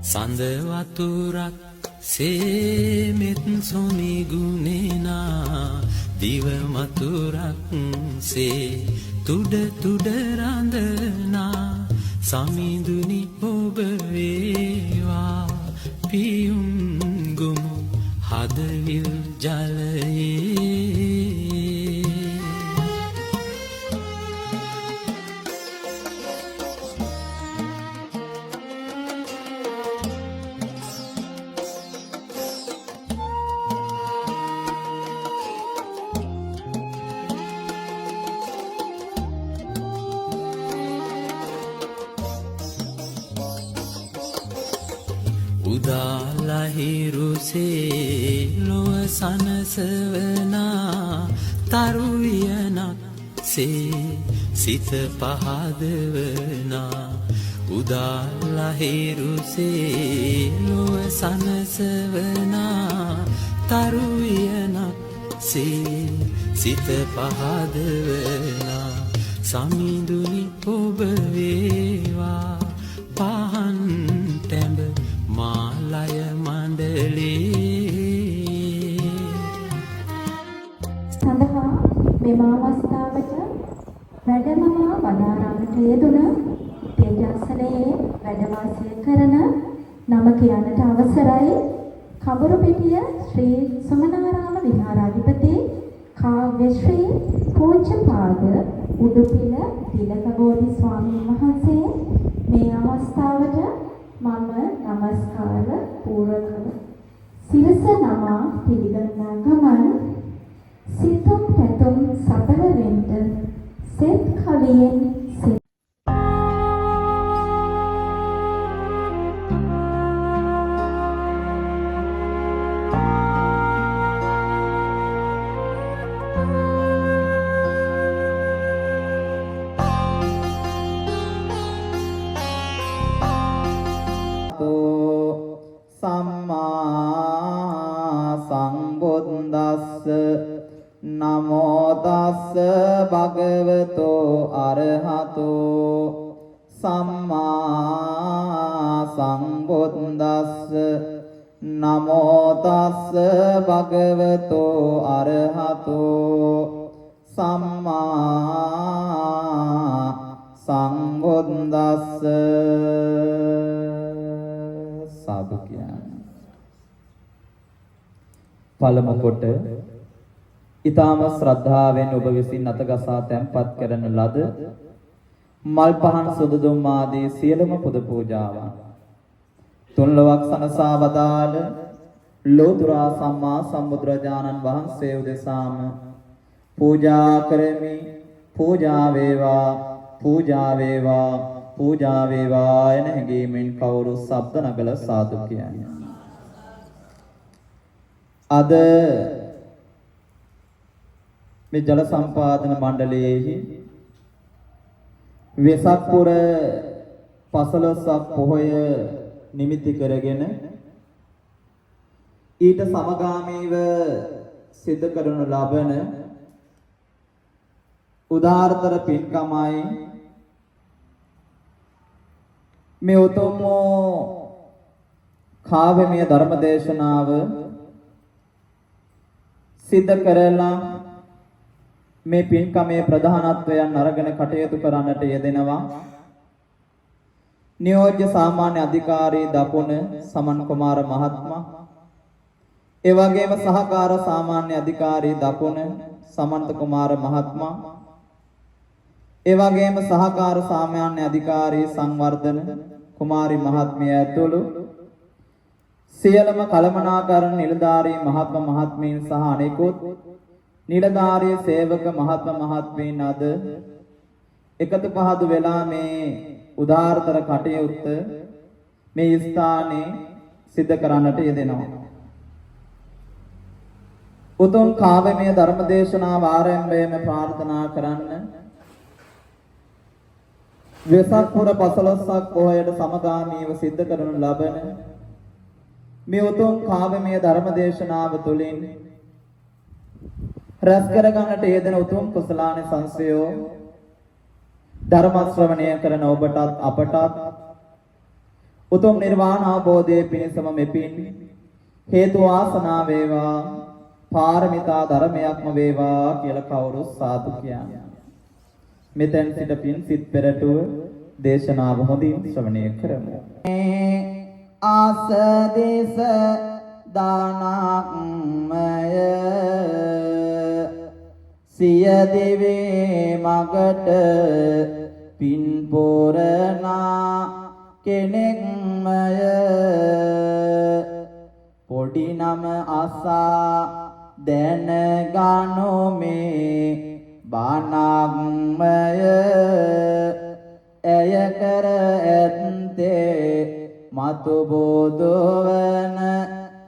සඳ වතුරක් සේමෙත් සොමි ගුණේනා දිව මතුරක් සේ තුඩ තුඩ රඳනා සමිඳුනි ඔබ වේවා පියුම් ගුමු හදවිල් ජලයේ උදාලහිරුසේ ලොව සනසවනා තරුවියනක් සේ සිත පහදවනා උදාලහිරුසේ ලොව සනසවනා තරුවියනක් සේ සිත පහදවනා සමිඳුනි ඔබ වේවා පහන් තැඹ මාලය මණ්ඩලේ සඳහා මෙම අවස්ථාවට වැඩමවා වදාරන්නට යෙදුන තේජස්සලයේ වැඩ වාසය කරන නම කියන්නට අවසරයි කබරපිටිය ශ්‍රී සමනාරාම විහාරාධිපති කාව්‍ය ශ්‍රී පූජ්‍යපාද උඩුපිල තිලකබෝධි ස්වාමීන් වහන්සේ මේ අවස්ථාවට මම නමස්කාර පූර්වකව සිරස නමා පිළිගන්නා ගමන් සිතුම් පැතුම් සබල වෙන්න සෙත් කවියෙන් නමෝ තස්ස භගවතෝ අරහතෝ සම්මා සම්බුද්දස්ස නමෝ තස්ස භගවතෝ අරහතෝ සම්මා සම්බුද්දස්ස සාදු කියන්නේ පළමු කොට ඊ타ම ශ්‍රද්ධාවෙන් ඔබ විසින් අතගසා තැන්පත් කරන ලද මල් පහන් සුදුදුම් ආදී සියලුම පුද පූජාවන් තුන්ලොවක් සනසා වදාළ ලෝතුරා සම්මා සම්බුදුරජාණන් වහන්සේ උදෙසාම පූජා කරමි පූජා වේවා පූජා වේවා පූජා වේවා යන හැඟීමෙන් කවුරු ශබ්ද නගල සාදු කියන්නේ අද මේ ජල සම්පාදන මණ්ඩලයේහි වෙසක් පුර 15ක් පොහොය නිමිති කරගෙන ඊට සමගාමීව සිදු කරනු ලබන උදාාරතර පින්කමයි මේ උතුම් කාව්‍යමය ධර්ම දේශනාව සිද්ධ කරලා මේ පින්කමේ ප්‍රධානත්වයන් අරගෙන කටයුතු කරන්නට යෙදෙනවා නියෝජ්‍ය සාමාන්‍ය අධිකාරී දකුණ සමන් කුමාර මහත්මයා ඒ වගේම සහකාර සාමාන්‍ය අධිකාරී දකුණ සමන්ත කුමාර මහත්මයා ඒ වගේම සහකාර සාමාන්‍ය අධිකාරී සංවර්ධන කුමාරි මහත්මිය ඇතුළු සියලුම කළමනාකරණ නිලධාරී මහත්ම මහත්මීන් සහ අනෙකුත් නිලධාරී සේවක මහත්ම මහත්මීන් අද එකතු පහදු වෙලා මේ උදාාරතර කටයුත්ත මේ ස්ථානයේ සිද්ධ කරන්නට යෙදෙනවා. උතුම් කාව්‍යමය ධර්ම දේශනාව ආරම්භයේම ප්‍රාර්ථනා කරන්න වෙසක් පුර 15ක් පොහොයට සමගාමීව සිද්ධ කරනු ලබන මේ උතුම් කාව්‍යමය ධර්ම දේශනාව තුළින් රැස් කර ගන්නට යෙදෙන උතුම් කුසලානේ සංසයෝ ධර්ම ශ්‍රවණය කරන ඔබටත් අපටත් උතුම් නිර්වාණ අවබෝධයේ පිණසම මෙපින් හේතු වාසනා වේවා පාරමිතා ධර්මයක්ම වේවා කියලා කවුරු සාදු කියන්නේ. මෙතෙන් සිට පින් සිත් පෙරටුව දේශනාව හොඳින් ශ්‍රවණය කරමු. ආසදේශ දානක්මය සිය දිවේ මගට පින් පොරනා කෙනෙක්මය පොඩි නම අසා දැනගනු මේ බණක්මය එය කර ඇත්තේ මතු බෝධවන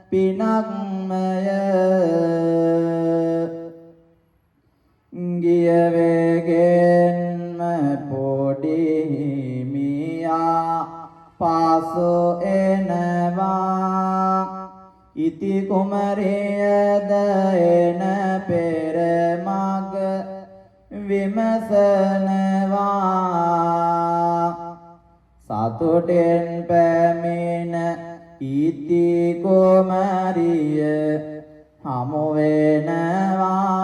පිනක්මය ගිය වේගෙන්ම පොඩි මියා පාසෝ එනවා ඉති කුමරියද එන පෙර මග විමසනවා සතුටෙන් පැමිණ ඉති කුමරිය හමු වෙනවා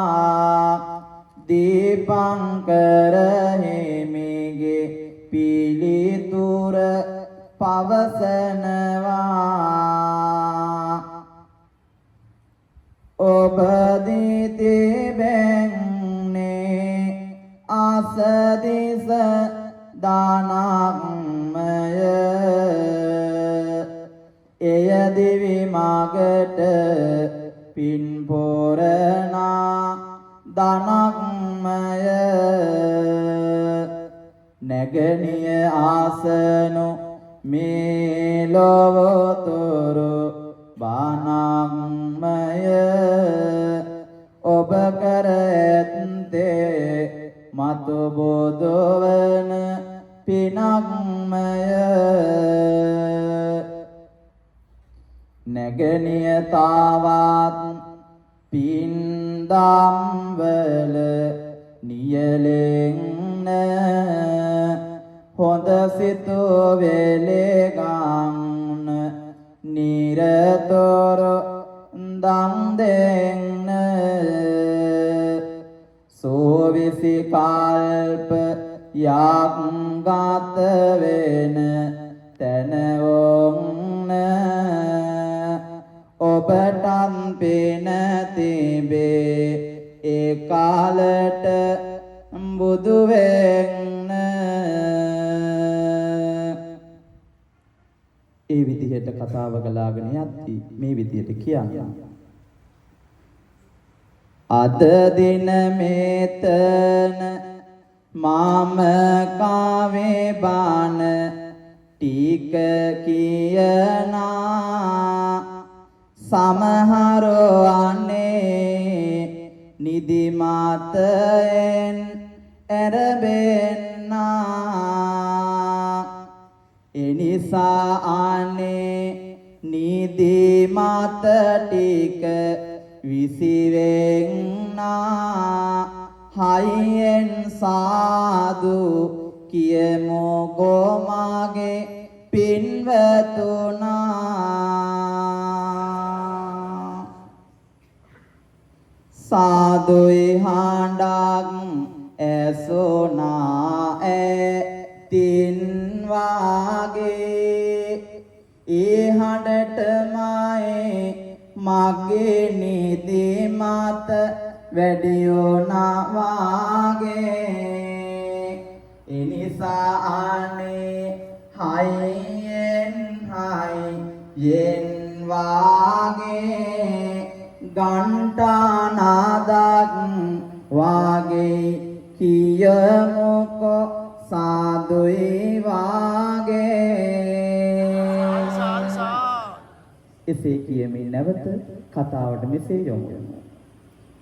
දීපංකර හිමිගේ පිළිතුර පවසනවා ඔබ දිතිබෙන්නේ ආසදිස දානක්මය එය දිවි මාගට පින් පොරනා ධනක්මය නැගණිය ආසනු මේ ලොවතුරු බානක්මය ඔබ කර ඇත්තේ මතු බෝධවන පිනක්මය නැගණිය තාවත් පින්දම්වල නියලෙන්න හොඳ සිතුවිලි ගන්න නිරතොර දම් දෙන්න සෝවිසි කල්ප යක් ගත වෙන තනවොන්න ඔබටත් පින තිබේ ඒ කාලට බුදු වෙන්න ඒ විදිහට කතාව ගලාගෙන යද්දී මේ විදිහට කියන්නේ අද දින මේතන මාම කාවේ බාන ටික කියනා සමහරෝ අනේ නිදි මාතෙන් ඇරබෙන්නා එනිසා අනේ නිදි මාත ටික විසිවෙන්නා හයියෙන් සාදු කියමු ගෝමාගේ පින්වතුනා සාදුයි හඬක් ඇසුනා ඇතින් වාගේ ඒ හඬටමයි මගේ නිදි මත වැඩියෝනා වාගේ එනිසා අනේ හයියෙන් වාගේ ගන්ටානාදක් වාගේ කියමුකෝ සාදුයි වාගේ එසේ කියමින් නැවත කතාවට මෙසේ යොමු වෙනවා.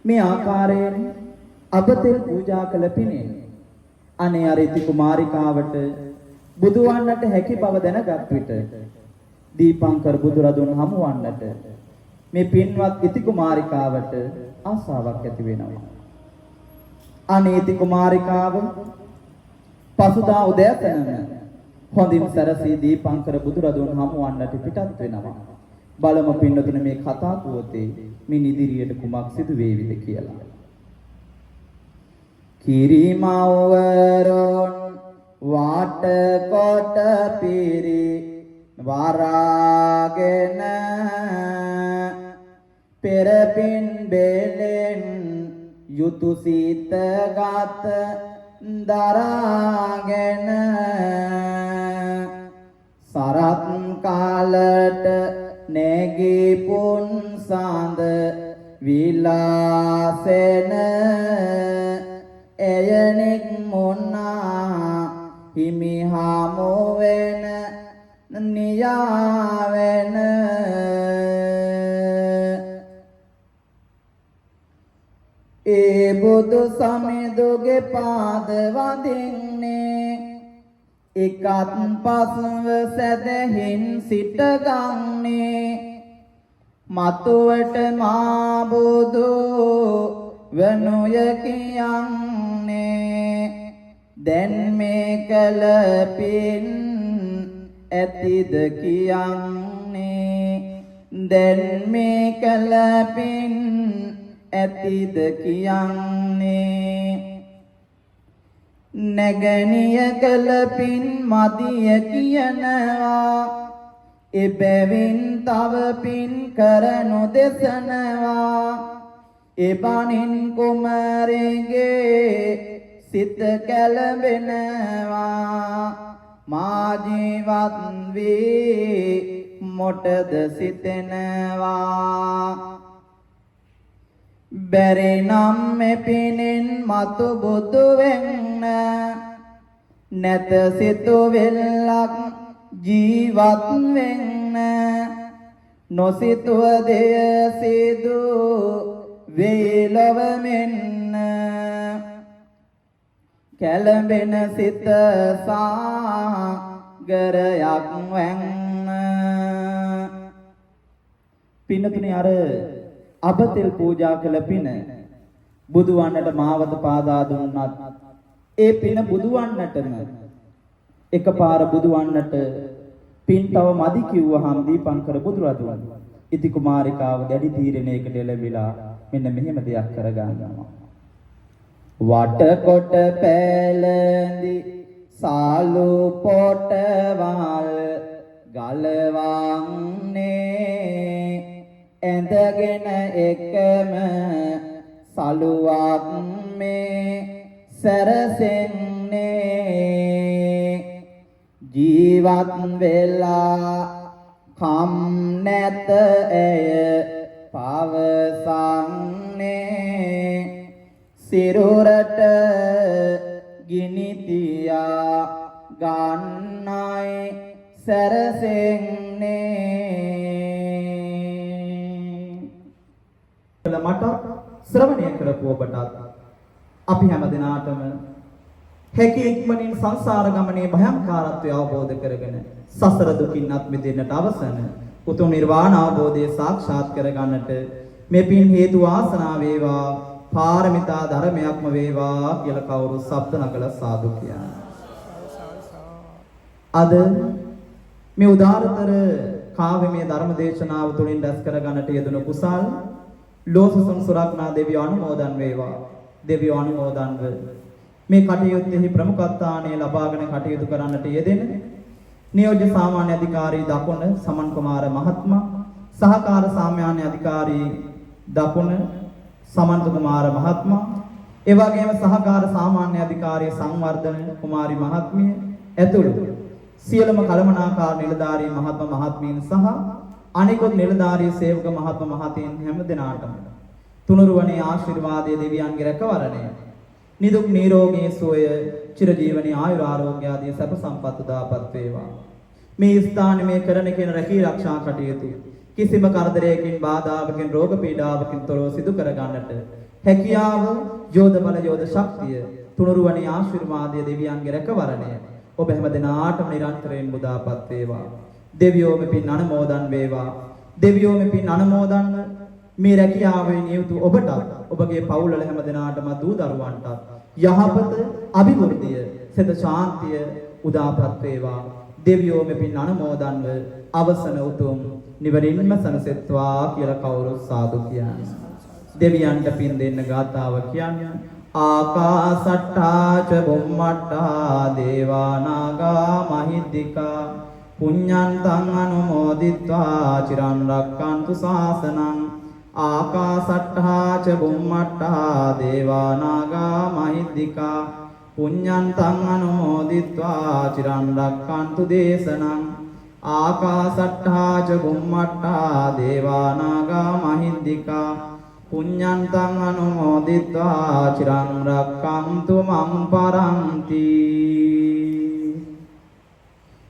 මේ ආකාරයෙන් අබතෙල් පූජා කළ පිණින් අනේ අරිති කුමාරිකාවට බුදු වන්නට හැකි බව දැනගත් විට දීපංකර බුදුරදුන් හමුවන්නට මේ පින්වත් ඉති කුමාරිකාවට ආසාවක් ඇති වෙනවා. අනේ ඉති කුමාරිකාව පසුදා උදෑසනම හොඳින් සැරසී දීපංකර බුදුරදුන් හමුවන්නට පිටත් වෙනවා. බලමු පින්නතුනේ මේ කතා පුවතේ මින් ඉදිරියට කුමක් සිදු වේවිද කියලා. කිරිමවරොන් වාට කොට පිරි වරාගෙන පෙරපින් බෙලෙන් යුතු සීත ගත දරාගෙන සරත් කාලට නැගී පුන් සඳ විලාසෙන එයනෙක් මොන්නා හිමි හමු වෙන නියාවෙන ඒ බුදු සමිඳුගේ පාද වඳින්නේ එකත් පස්ව සැදහින් සිට ගන්නේ මතුවට මා බුදු වනුය කියන්නේ දැන් මේ කල පින් ඇතිද කියන්නේ දැන් මේ කල පින් ඇතිද කියන්නේ නැගණිය කල පින් මදිය කියනවා එබැවින් තව පින් කරනු දෙසනවා එබණින් කුමරගේ සිත කැළඹෙනවා මා ජීවත් වී මොටද සිතෙනවා බැරි නම් මෙපිනෙන් මතු බුදු වෙන්න නැත සිතුවිල්ලක් ජීවත් වෙන්න නොසිතුව දෙය සිදු වේලව මෙන්න කැළඹෙන සිත සාගරයක් වෙන්න පින්නතුනි අර අබතෙල් පූජා කළ පින බුදුවන්නට මාවත පාදා දුන්නත් ඒ පින බුදුවන්නටම එකපාර බුදුවන්නට පින් තව මදි කිව්වහම දීපංකර බුදුරදුන් ඉති කුමාරිකාව දැඩි තීරණයකට එළඹිලා මෙන්න මෙහෙම දෙයක් කරගන්නවා වට කොට පැලඳි සාලු පොටවල් ගලවන්නේ ඇඳගෙන එකම සලුවක් මේ සැරසෙන්නේ ජීවත් වෙලා කම් නැත ඇය පවසන්නේ සිරුරට ගිනි තියා ගන්නයි සැරසෙන්නේ මට ශ්‍රවණය කරපු ඔබටත් අපි හැම දිනාටම හැකි ඉක්මනින් සංසාර ගමනේ භයංකාරත්වය අවබෝධ කරගෙන සසර දුකින්වත් මිදෙන්නට අවසන උතුම් නිර්වාණ අවබෝධය සාක්ෂාත් කරගන්නට මේ පින් හේතු වාසනා වේවා පාරමිතා ධර්මයක්ම වේවා කියලා කවුරු සබ්ද නකල සාදු කියන අද මේ උදාරතර කාව්‍යමය ධර්ම දේශනාව තුළින් රැස් කරගන්නට යෙදුණු කුසල් ලෝසුසුම් සුරක්නා දෙවියෝ අනුමෝදන් වේවා දෙවියෝ අනුමෝදන්ව මේ කටයුත්තෙහි ප්‍රමුඛත්වය ලබාගෙන කටයුතු කරන්නට යෙදෙන නියෝජ්‍ය සාමාන්‍ය අධිකාරී දකුණ සමන් කුමාර මහත්මයා සහකාර සාමාන්‍ය අධිකාරී දකුණ සමන්ත කුමාර මහත්මයා ඒ වගේම සහකාර සාමාන්‍ය අධිකාරී සංවර්ධන කුමාරි මහත්මිය ඇතුළු සියලුම කළමනාකාර නිලධාරී මහත්ම මහත්මීන් සහ අනිකුත් නිලධාරී සේවක මහත්ම මහතීන් හැම දිනාටම තුනුරුවනේ ආශිර්වාදයේ දෙවියන්ගේ රැකවරණය නිදුක් නිරෝගී සුවය චිරජීවනයේ ආයුර ආරෝග්‍ය ආදී සැප සම්පත් උදාපත් වේවා මේ ස්ථානයේ මේ කරන කියන රැකී ආරක්ෂා කටයුතු කිසිම කරදරයකින් බාධාවකින් රෝග පීඩාවකින් තොරව සිදු කර ගන්නට හැකියාව යෝධ බල යෝධ ශක්තිය තුනුරුවනේ ආශිර්වාදයේ දෙවියන්ගේ රැකවරණය ඔබ හැම දිනාටම නිරන්තරයෙන් මුදාපත් වේවා දෙවියෝ මෙපින් අනුමෝදන් වේවා දෙවියෝ මෙපින් අනුමෝදන් මේ රැකියාවේ නියුතු ඔබට ඔබගේ පවුල්වල හැම දිනාටම දූ දරුවන්ට යහපත අභිවෘද්ධිය සෙත ශාන්තිය උදාපත් වේවා දෙවියෝ මෙපින් අනුමෝදන්ව අවසන උතුම් නිවරින්ම සනසෙත්වා කියලා කවුරුත් සාදු කියන්නේ. දෙවියන්ට පින් දෙන්න ගාතාව කියන්නේ ආකාසට්ටා ච බුම්මට්ටා දේවා නාග මහිද්దికා පුඤ්ඤන්තං අනුමෝදිත්වා චිරන් රක්칸තු ශාසනං ආකාසට්ටා ච බුම්මට්ටා දේවා නාග මහිද්దికා පුඤ්ඤන්තං අනුමෝදිත්වා චිරන් රක්칸තු දේශනං ආකාසට්ටා ච බුම්මට්ටා දේවා නාග මහිද්దికා පුඤ්ඤන්තං අනුමෝදිත්වා චිරං රක්칸තු මං පරන්ති.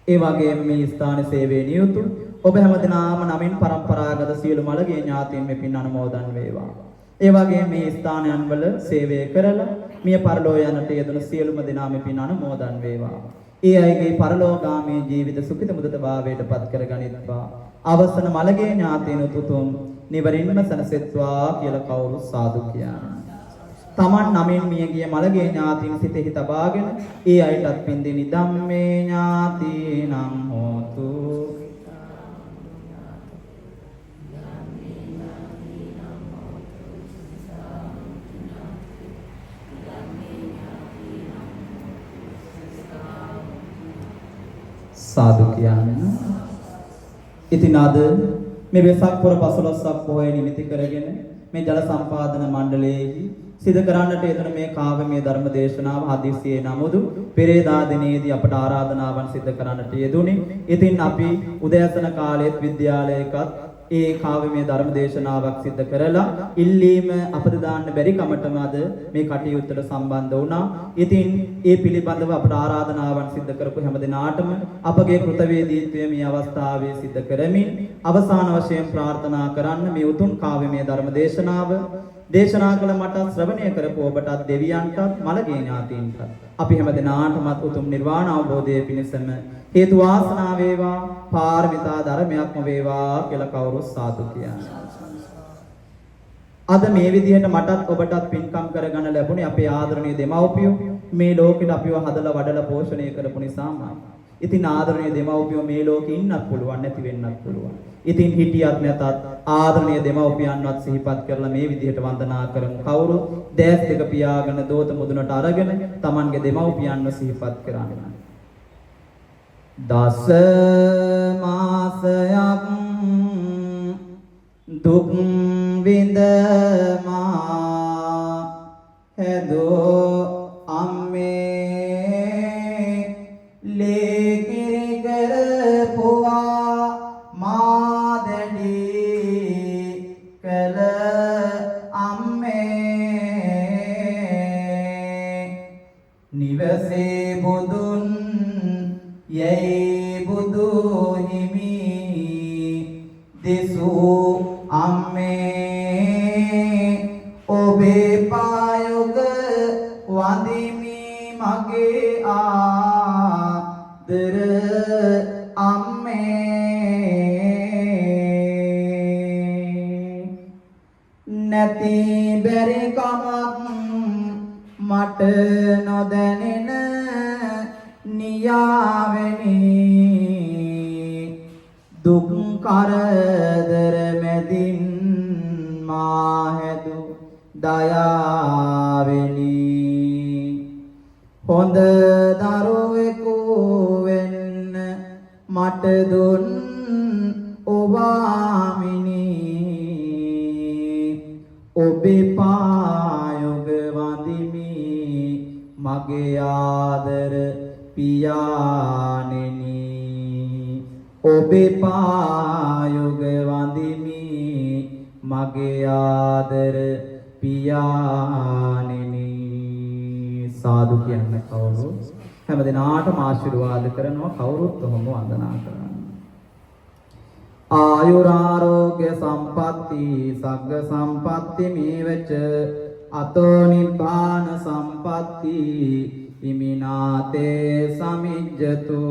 ඒ වගේම මේ ස්ථානයේ සේවයේ නියුතු ඔබ හැමදෙනාම නමින් පරම්පරාගත සියලු මළගිය ඥාතීන් මෙපින් අනුමෝදන් වේවා. ඒ වගේම මේ ස්ථානයන් වල සේවය කරලා මිය පරලෝ යනට යෙදුණු සියලුම දෙනා මෙපින් අනුමෝදන් වේවා. ඒ අයගේ පරලෝගාමී ජීවිත සුඛිත මුදිත භාවයට පත් කරගනිත්වා. අවසන මළගිය ඥාතීන් උතුම් නිවරින්ම සනසෙත්වා කියලා කවුරු සාදු කියන්නේ. තමන් නමින් මියගිය මළගේ ඥාතීන් සිතෙහි තබාගෙන ඒ අයටත් පින් දෙනි ධම්මේ ඥාතීනම් හෝතු. සාදු කියන්නේ. ඉතින් අද මේ වෙසක් පුර 15ක් පොහොය නිමිති කරගෙන මේ ජල සම්පාදන මණ්ඩලයේහි සිදු කරන්නට යෙදුන මේ කාව්‍යමය ධර්ම දේශනාව හදිස්සියේ නමුදු පෙරේදා දිනේදී අපට ආරාධනාවන් සිදු කරන්නට යෙදුනේ. ඉතින් අපි උදෑසන කාලයේත් විද්‍යාලයකත් ඒ කාව්‍යමය ධර්ම දේශනාවක් සිදු කරලා ඉල්ලීම අපද දාන්න බැරි කමටම අද මේ කටයුත්තට සම්බන්ධ වුණා. ඉතින් ඒ පිළිබඳව අපට ආරාධනාවන් සිදු කරපු හැම දිනාටම අපගේ කෘතවේදීත්වය මේ අවස්ථාවේ සිදු කරමින් අවසාන වශයෙන් ප්‍රාර්ථනා කරන්න මේ උතුම් කාව්‍යමය ධර්ම දේශනාව දේශනා කළ මට ශ්‍රවණය කරපු ඔබටත් දෙවියන්ටත් මළගේ ඥාතීන්ටත් අපි හැම දිනාටමත් උතුම් නිර්වාණ අවබෝධය පිණිසම හේතු වාසනා වේවා පාරමිතා ධර්මයක්ම වේවා කියලා කවුරු සාදු කියන්නේ. අද මේ විදිහට මටත් ඔබටත් පින්කම් කරගන්න ලැබුණේ අපේ ආදරණීය දෙමව්පියෝ මේ ලෝකෙට අපිව හදලා වඩලා පෝෂණය කරපු නිසාමයි. ඉතින් ආදරණීය දෙමව්පියෝ මේ ලෝකෙ ඉන්නත් පුළුවන් නැති වෙන්නත් පුළුවන්. ඉතින් හිටියත් නැතත් ආදරණීය දෙමව්පියන්වත් සිහිපත් කරලා මේ විදිහට වන්දනා කරමු. කවුරු දැස් දෙක පියාගෙන දෝත මුදුනට අරගෙන Tamanගේ දෙමව්පියන්ව සිහිපත් කරන්න. දස මාසයක් දුක් විඳ මා හැදෝ අම්මේ ලේකිරි කරපුවා මා දැඩි කළ අම්මේ නිවසේ බුදුන් යයි බුදු හිමි දෙසූ අම්මේ ඔබේ පායුග වඳිමි මගේ ආදර අම්මේ නැති බැරි කමක් මට නොදැනෙන නියාවෙනි දුක් කරදර මැදින් මා හැදු දයාවෙනි හොඳ දරුවෙකු වෙන්න මට දුන් ඔවාමිනි ඔබේ පායුග වඳිමි මගේ ආදර පියාණෙනි ඔබේ පායුග වඳිමි මගේ ආදර පියාණෙනි සාදු කියන්න කවුරු හැමදෙනාටම ආශිර්වාද කරනවා කවුරුත් ඔහොම වන්දනා කරනවා ආයුරාරෝග්‍ය සම්පatti සග්ග සම්පatti මේවච අතෝ නිබ්බාන සම්පatti හිමිනාතේ සමිජ්ජතු